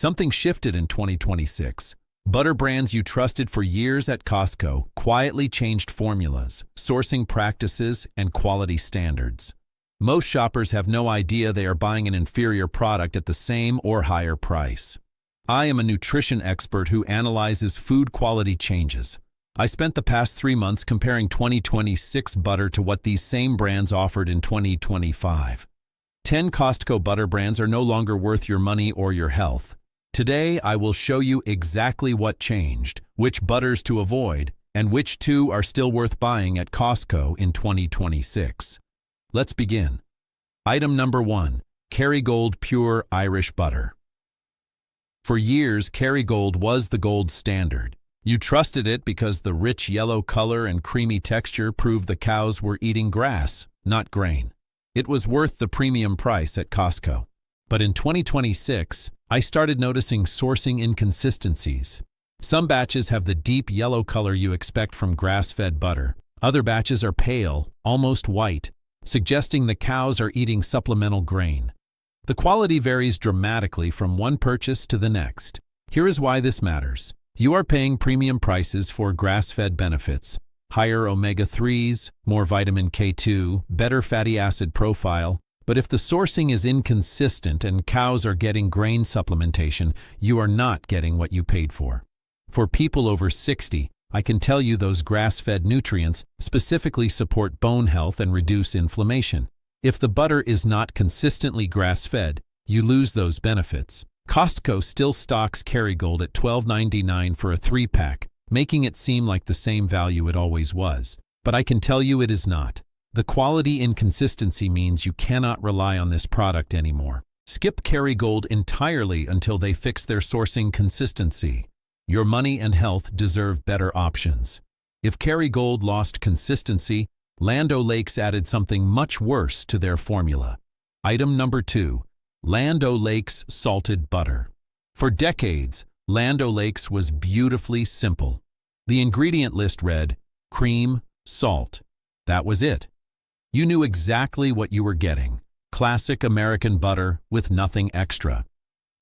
Something shifted in 2026. Butter brands you trusted for years at Costco quietly changed formulas, sourcing practices, and quality standards. Most shoppers have no idea they are buying an inferior product at the same or higher price. I am a nutrition expert who analyzes food quality changes. I spent the past 3 months comparing 2026 butter to what these same brands offered in 2025. 10 Costco butter brands are no longer worth your money or your health. Today, I will show you exactly what changed, which butters to avoid, and which two are still worth buying at Costco in 2026. Let's begin. Item number 1. Kerrygold Pure Irish Butter. For years, Kerrygold was the gold standard. You trusted it because the rich yellow color and creamy texture proved the cows were eating grass, not grain. It was worth the premium price at Costco. But in 2026, I started noticing sourcing inconsistencies. Some batches have the deep yellow color you expect from grass-fed butter. Other batches are pale, almost white, suggesting the cows are eating supplemental grain. The quality varies dramatically from one purchase to the next. Here is why this matters. You are paying premium prices for grass-fed benefits, higher omega-3s, more vitamin K2, better fatty acid profile. But if the sourcing is inconsistent and cows are getting grain supplementation, you are not getting what you paid for. For people over 60, I can tell you those grass-fed nutrients specifically support bone health and reduce inflammation. If the butter is not consistently grass-fed, you lose those benefits. Costco still stocks Kerrygold at $12.99 for a 3-pack, making it seem like the same value it always was. But I can tell you it is not. The quality inconsistency means you cannot rely on this product anymore. Skip Kerrygold entirely until they fix their sourcing consistency. Your money and health deserve better options. If Kerrygold lost consistency, Land O'Lakes added something much worse to their formula. Item number 2. Land O'Lakes Salted Butter. For decades, Land O'Lakes was beautifully simple. The ingredient list read, cream, salt. That was it. You knew exactly what you were getting. Classic American butter with nothing extra.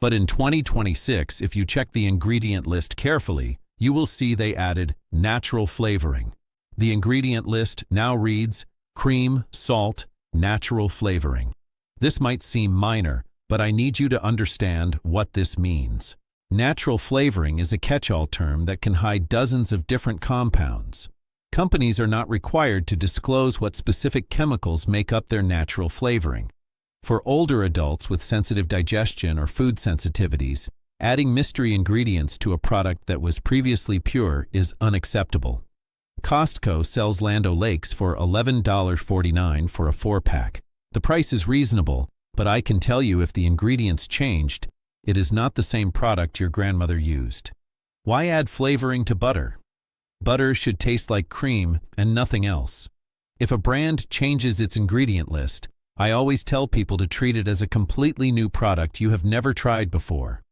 But in 2026, if you check the ingredient list carefully, you will see they added natural flavoring. The ingredient list now reads, cream, salt, natural flavoring. This might seem minor, but I need you to understand what this means. Natural flavoring is a catch-all term that can hide dozens of different compounds. Companies are not required to disclose what specific chemicals make up their natural flavoring. For older adults with sensitive digestion or food sensitivities, adding mystery ingredients to a product that was previously pure is unacceptable. Costco sells Land O'Lakes for $11.49 for a 4-pack. The price is reasonable, but I can tell you if the ingredients changed, it is not the same product your grandmother used. Why add flavoring to butter? Butter should taste like cream and nothing else. If a brand changes its ingredient list, I always tell people to treat it as a completely new product you have never tried before.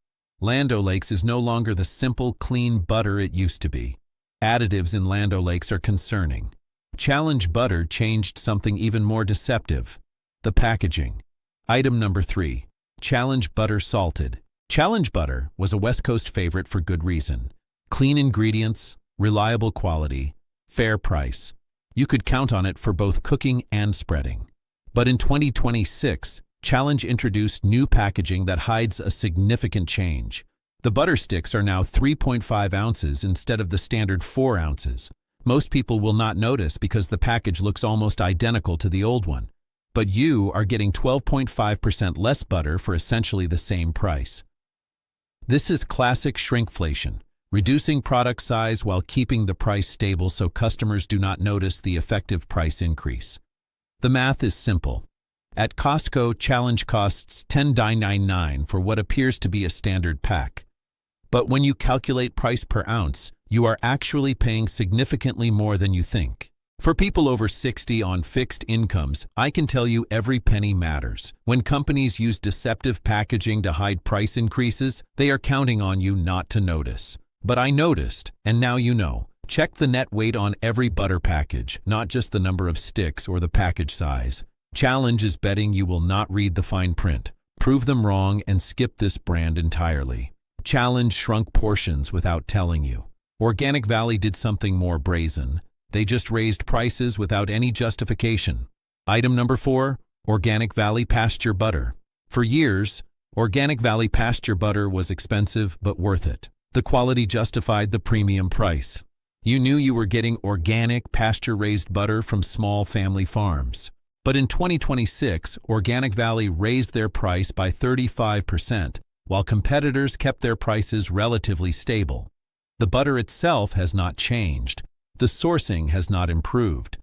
Land O'Lakes is no longer the simple, clean butter it used to be. Additives in Land O'Lakes are concerning. Challenge Butter changed something even more deceptive: the packaging. Item number 3. Challenge Butter Salted. Challenge Butter was a West Coast favorite for good reason. Clean ingredients, reliable quality, fair price. You could count on it for both cooking and spreading. But in 2026, Challenge introduced new packaging that hides a significant change. The butter sticks are now 3.5 ounces instead of the standard 4 ounces. Most people will not notice because the package looks almost identical to the old one. But you are getting 12.5% less butter for essentially the same price. This is classic shrinkflation. Reducing product size while keeping the price stable so customers do not notice the effective price increase. The math is simple. At Costco, Challenge costs $10.99 for what appears to be a standard pack. But when you calculate price per ounce, you are actually paying significantly more than you think. For people over 60 on fixed incomes, I can tell you every penny matters. When companies use deceptive packaging to hide price increases, they are counting on you not to notice. But I noticed, and now you know. Check the net weight on every butter package, not just the number of sticks or the package size. Challenge is betting you will not read the fine print. Prove them wrong and skip this brand entirely. Challenge shrunk portions without telling you. Organic Valley did something more brazen. They just raised prices without any justification. Item number 4, Organic Valley Pasture Butter. For years, Organic Valley Pasture Butter was expensive but worth it. The quality justified the premium price. You knew you were getting organic, pasture-raised butter from small family farms. But in 2026, Organic Valley raised their price by 35%, while competitors kept their prices relatively stable. The butter itself has not changed. The sourcing has not improved.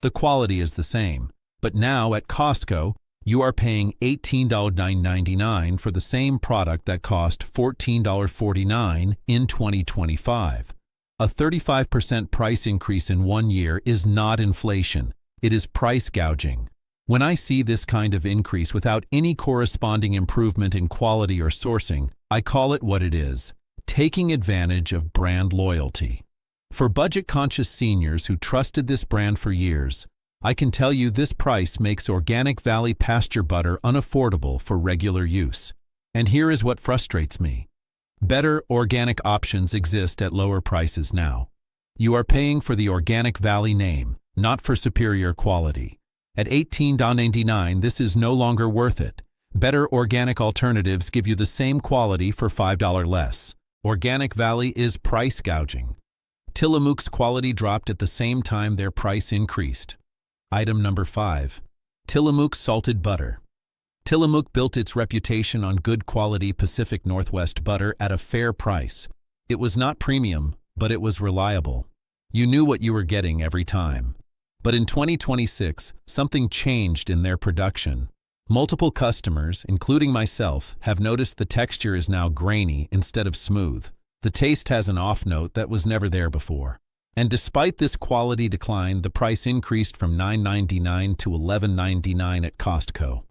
The quality is the same. But now at Costco, you are paying $18.99 for the same product that cost $14.49 in 2025. A 35% price increase in 1 year is not inflation. It is price gouging. When I see this kind of increase without any corresponding improvement in quality or sourcing, I call it what it is: taking advantage of brand loyalty. For budget-conscious seniors who trusted this brand for years, I can tell you this price makes Organic Valley Pasture Butter unaffordable for regular use. And here is what frustrates me. Better organic options exist at lower prices now. You are paying for the Organic Valley name, not for superior quality. At $18.99, this is no longer worth it. Better organic alternatives give you the same quality for $5 less. Organic Valley is price gouging. Tillamook's quality dropped at the same time their price increased. Item number 5. Tillamook Salted Butter. Tillamook built its reputation on good quality Pacific Northwest butter at a fair price. It was not premium, but it was reliable. You knew what you were getting every time. But in 2026, something changed in their production. Multiple customers, including myself, have noticed the texture is now grainy instead of smooth. The taste has an off note that was never there before. And despite this quality decline, the price increased from $9.99 to $11.99 at Costco.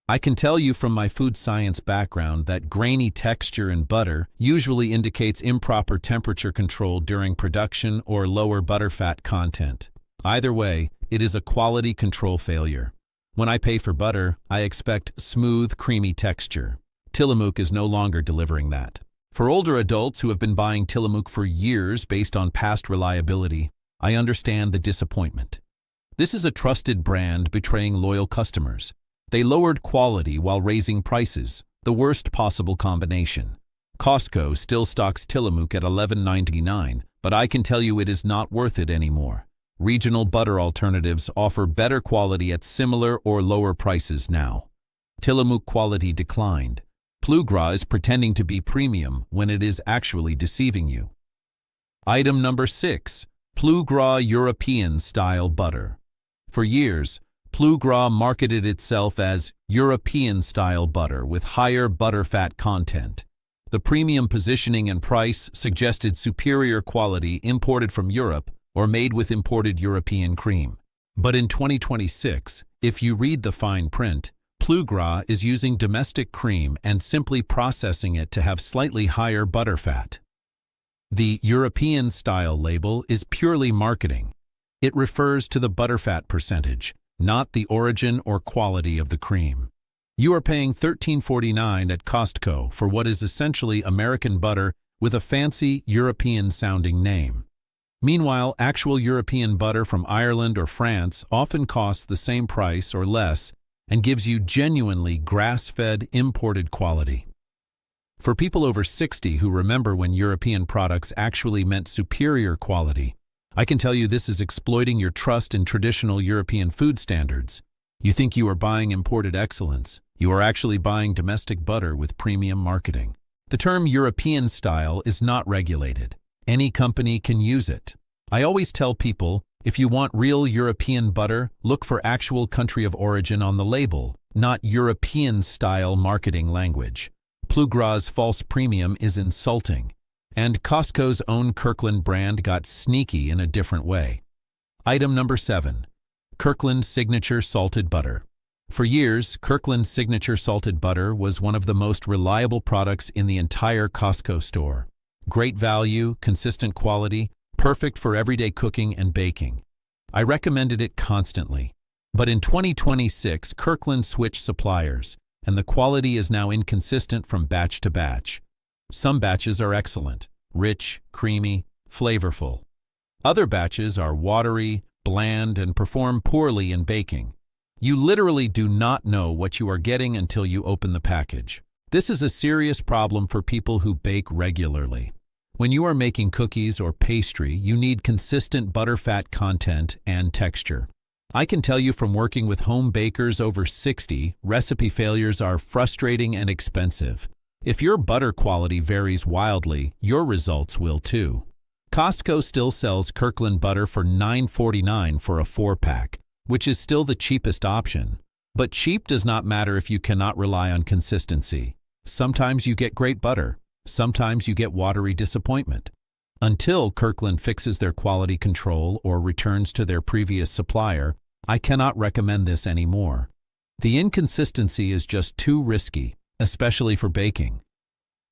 I can tell you from my food science background that grainy texture in butter usually indicates improper temperature control during production or lower butterfat content. Either way, it is a quality control failure. When I pay for butter, I expect smooth, creamy texture. Tillamook is no longer delivering that. For older adults who have been buying Tillamook for years based on past reliability, I understand the disappointment. This is a trusted brand betraying loyal customers. They lowered quality while raising prices, the worst possible combination. Costco still stocks Tillamook at $11.99, but I can tell you it is not worth it anymore. Regional butter alternatives offer better quality at similar or lower prices now. Tillamook quality declined. Plougras is pretending to be premium when it is actually deceiving you. Item number 6. Plougras European-style butter. For years, Plougras marketed itself as European-style butter with higher butterfat content. The premium positioning and price suggested superior quality imported from Europe or made with imported European cream. But in 2026, if you read the fine print, Plougras is using domestic cream and simply processing it to have slightly higher butterfat. The European-style label is purely marketing. It refers to the butterfat percentage, not the origin or quality of the cream. You are paying $13.49 at Costco for what is essentially American butter with a fancy European-sounding name. Meanwhile, actual European butter from Ireland or France often costs the same price or less and gives you genuinely grass-fed, imported quality. For people over 60 who remember when European products actually meant superior quality, I can tell you this is exploiting your trust in traditional European food standards. You think you are buying imported excellence. You are actually buying domestic butter with premium marketing. The term European style is not regulated. Any company can use it. I always tell people, if you want real European butter, look for actual country of origin on the label, not European-style marketing language. Plougras' false premium is insulting. And Costco's own Kirkland brand got sneaky in a different way. Item number 7. Kirkland Signature Salted Butter. For years, Kirkland Signature Salted Butter was one of the most reliable products in the entire Costco store. Great value, consistent quality, perfect for everyday cooking and baking. I recommended it constantly. But in 2026, Kirkland switched suppliers, and the quality is now inconsistent from batch to batch. Some batches are excellent, rich, creamy, flavorful. Other batches are watery, bland, and perform poorly in baking. You literally do not know what you are getting until you open the package. This is a serious problem for people who bake regularly. When you are making cookies or pastry, you need consistent butterfat content and texture. I can tell you from working with home bakers over 60, recipe failures are frustrating and expensive. If your butter quality varies wildly, your results will too. Costco still sells Kirkland butter for $9.49 for a 4-pack, which is still the cheapest option. But cheap does not matter if you cannot rely on consistency. Sometimes you get great butter. Sometimes you get watery disappointment. Until Kirkland fixes their quality control or returns to their previous supplier, I cannot recommend this anymore. The inconsistency is just too risky, especially for baking.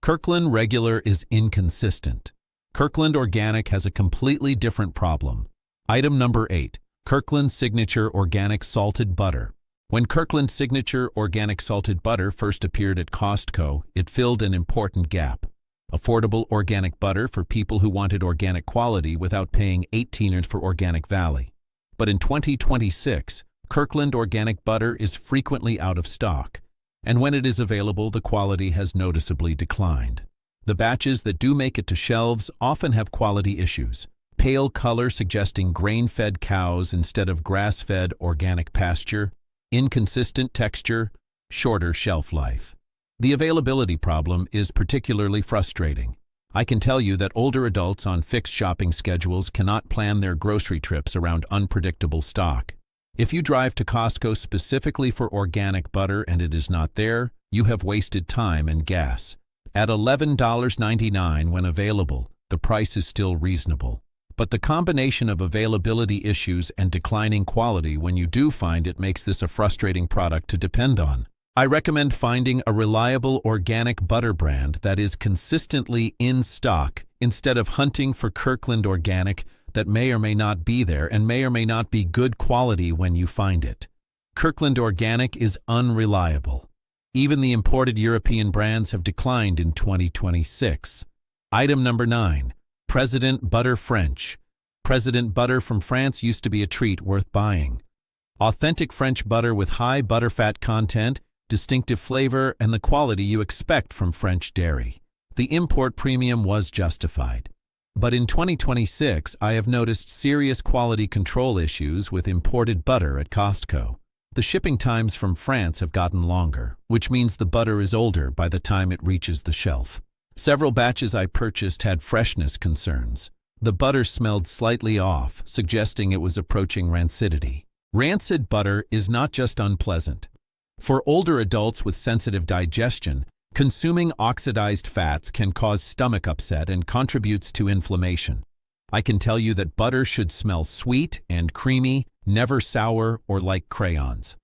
Kirkland Regular is inconsistent. Kirkland Organic has a completely different problem. Item number 8. Kirkland Signature Organic Salted Butter. When Kirkland Signature Organic Salted Butter first appeared at Costco, it filled an important gap. Affordable organic butter for people who wanted organic quality without paying $18 for Organic Valley. But in 2026, Kirkland Organic Butter is frequently out of stock, and when it is available, the quality has noticeably declined. The batches that do make it to shelves often have quality issues. Pale color suggesting grain-fed cows instead of grass-fed organic pasture, inconsistent texture, shorter shelf life. The availability problem is particularly frustrating. I can tell you that older adults on fixed shopping schedules cannot plan their grocery trips around unpredictable stock. If you drive to Costco specifically for organic butter and it is not there, you have wasted time and gas. At $11.99 when available, the price is still reasonable. But the combination of availability issues and declining quality when you do find it makes this a frustrating product to depend on. I recommend finding a reliable organic butter brand that is consistently in stock instead of hunting for Kirkland Organic that may or may not be there and may or may not be good quality when you find it. Kirkland Organic is unreliable. Even the imported European brands have declined in 2026. Item number 9. President Butter French. President butter from France used to be a treat worth buying. Authentic French butter with high butterfat content, distinctive flavor, and the quality you expect from French dairy. The import premium was justified. But in 2026, I have noticed serious quality control issues with imported butter at Costco. The shipping times from France have gotten longer, which means the butter is older by the time it reaches the shelf. Several batches I purchased had freshness concerns. The butter smelled slightly off, suggesting it was approaching rancidity. Rancid butter is not just unpleasant. For older adults with sensitive digestion, consuming oxidized fats can cause stomach upset and contributes to inflammation. I can tell you that butter should smell sweet and creamy, never sour or like crayons.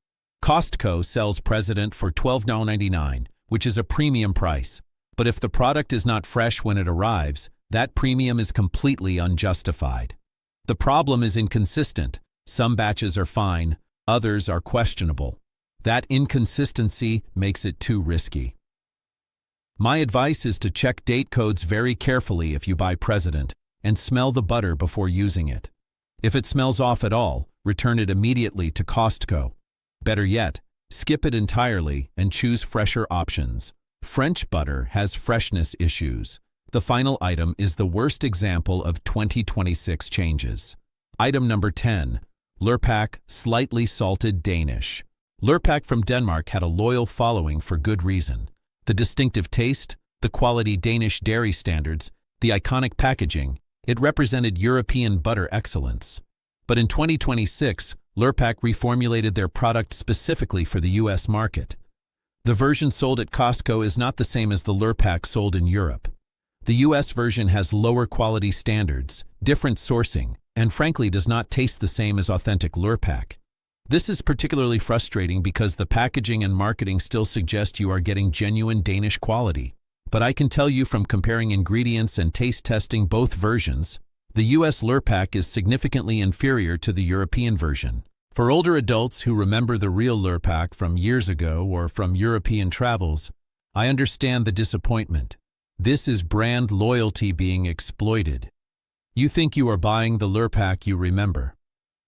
Costco sells President for $12.99, which is a premium price. But if the product is not fresh when it arrives, that premium is completely unjustified. The problem is inconsistent. Some batches are fine, others are questionable. That inconsistency makes it too risky. My advice is to check date codes very carefully if you buy President and smell the butter before using it. If it smells off at all, return it immediately to Costco. Better yet, skip it entirely and choose fresher options. French butter has freshness issues. The final item is the worst example of 2026 changes. Item number 10. Lurpak Slightly Salted Danish. Lurpak from Denmark had a loyal following for good reason. The distinctive taste, the quality Danish dairy standards, the iconic packaging, it represented European butter excellence. But in 2026, Lurpak reformulated their product specifically for the US market. The version sold at Costco is not the same as the Lurpak sold in Europe. The US version has lower quality standards, different sourcing, and frankly does not taste the same as authentic Lurpak. This is particularly frustrating because the packaging and marketing still suggest you are getting genuine Danish quality. But I can tell you from comparing ingredients and taste testing both versions, the US Lurpak is significantly inferior to the European version. For older adults who remember the real Lurpak from years ago or from European travels, I understand the disappointment. This is brand loyalty being exploited. You think you are buying the Lurpak you remember.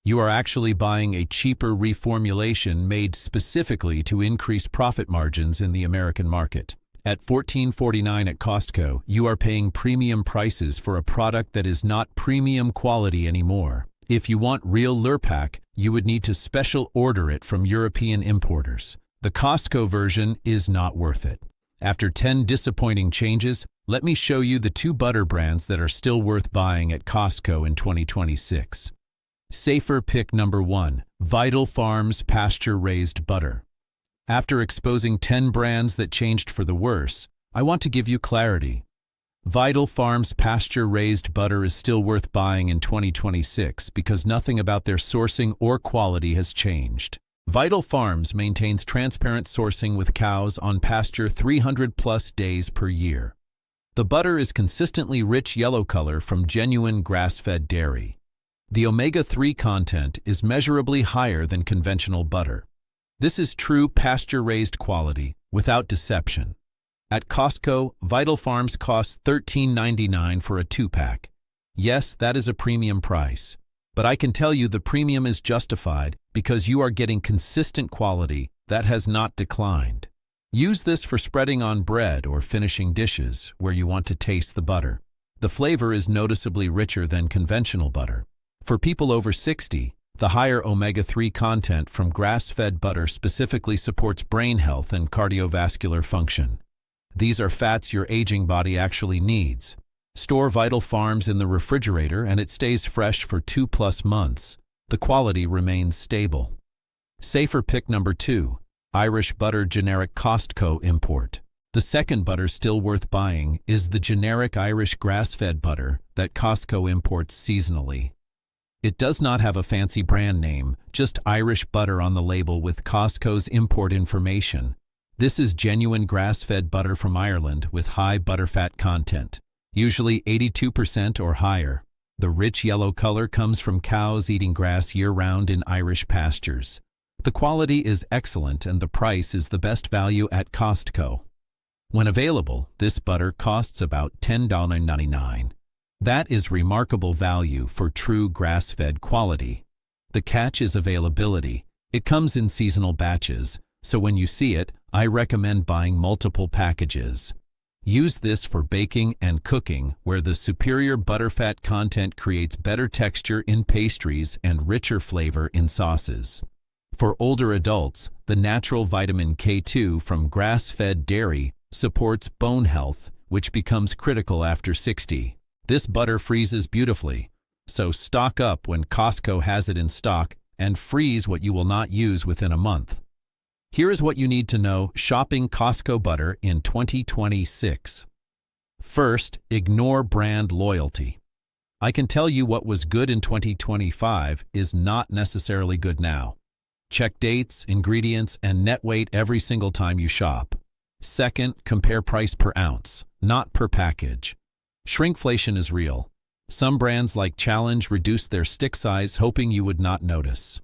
You are actually buying a cheaper reformulation made specifically to increase profit margins in the American market. At $14.49 at Costco, you are paying premium prices for a product that is not premium quality anymore. If you want real Lurpak, you would need to special order it from European importers. The Costco version is not worth it. After 10 disappointing changes, let me show you the 2 butter brands that are still worth buying at Costco in 2026. Safer pick number 1, Vital Farms pasture-raised butter. After exposing 10 brands that changed for the worse, I want to give you clarity. Vital Farms pasture-raised butter is still worth buying in 2026 because nothing about their sourcing or quality has changed. Vital Farms maintains transparent sourcing with cows on pasture 300+ days per year. The butter is consistently rich yellow color from genuine grass-fed dairy. The omega-3 content is measurably higher than conventional butter. This is true pasture-raised quality without deception. At Costco, Vital Farms costs $13.99 for a 2-pack. Yes, that is a premium price. But I can tell you the premium is justified because you are getting consistent quality that has not declined. Use this for spreading on bread or finishing dishes where you want to taste the butter. The flavor is noticeably richer than conventional butter. For people over 60, the higher omega-3 content from grass-fed butter specifically supports brain health and cardiovascular function. These are fats your aging body actually needs. Store Vital Farms in the refrigerator and it stays fresh for 2+ months. The quality remains stable. Safer pick number 2, Irish butter generic Costco import. The second butter still worth buying is the generic Irish grass-fed butter that Costco imports seasonally. It does not have a fancy brand name, just Irish butter on the label with Costco's import information. This is genuine grass-fed butter from Ireland with high butterfat content, usually 82% or higher. The rich yellow color comes from cows eating grass year-round in Irish pastures. The quality is excellent and the price is the best value at Costco. When available, this butter costs about $10.99. That is remarkable value for true grass-fed quality. The catch is availability. It comes in seasonal batches, so when you see it, I recommend buying multiple packages. Use this for baking and cooking, where the superior butterfat content creates better texture in pastries and richer flavor in sauces. For older adults, the natural vitamin K2 from grass-fed dairy supports bone health, which becomes critical after 60. This butter freezes beautifully, so stock up when Costco has it in stock and freeze what you will not use within a month. Here is what you need to know shopping Costco butter in 2026. First, ignore brand loyalty. I can tell you what was good in 2025 is not necessarily good now. Check dates, ingredients, and net weight every single time you shop. Second, compare price per ounce, not per package. Shrinkflation is real. Some brands like Challenge reduce their stick size hoping you would not notice.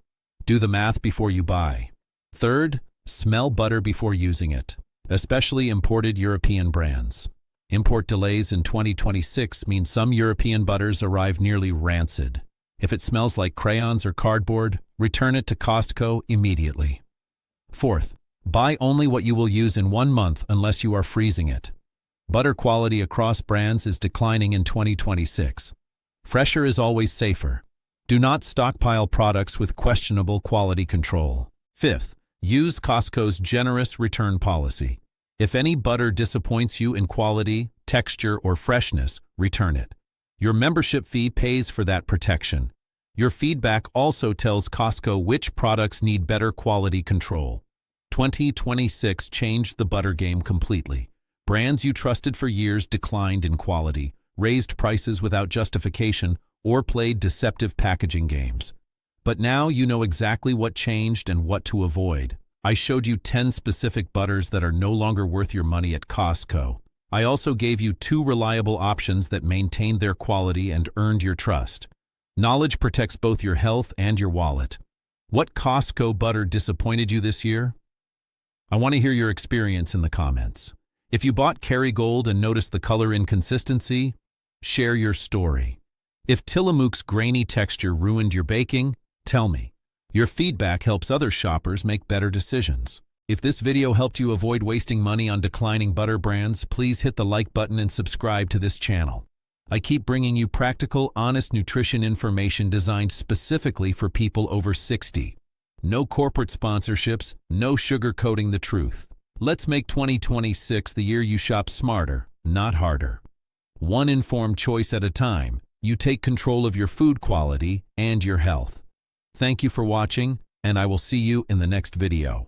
Do the math before you buy. Third, smell butter before using it, especially imported European brands. Import delays in 2026 mean some European butters arrive nearly rancid. If it smells like crayons or cardboard, return it to Costco immediately. Fourth, buy only what you will use in 1 month unless you are freezing it. Butter quality across brands is declining in 2026. Fresher is always safer. Do not stockpile products with questionable quality control. Fifth, use Costco's generous return policy. If any butter disappoints you in quality, texture, or freshness, return it. Your membership fee pays for that protection. Your feedback also tells Costco which products need better quality control. 2026 changed the butter game completely. Brands you trusted for years declined in quality, raised prices without justification, or played deceptive packaging games. But now you know exactly what changed and what to avoid. I showed you 10 specific butters that are no longer worth your money at Costco. I also gave you 2 reliable options that maintained their quality and earned your trust. Knowledge protects both your health and your wallet. What Costco butter disappointed you this year? I want to hear your experience in the comments. If you bought Kerrygold and noticed the color inconsistency, share your story. If Tillamook's grainy texture ruined your baking, tell me. Your feedback helps other shoppers make better decisions. If this video helped you avoid wasting money on declining butter brands, please hit the like button and subscribe to this channel. I keep bringing you practical, honest nutrition information designed specifically for people over 60. No corporate sponsorships, no sugarcoating the truth. Let's make 2026 the year you shop smarter, not harder. One informed choice at a time, you take control of your food quality and your health. Thank you for watching, and I will see you in the next video.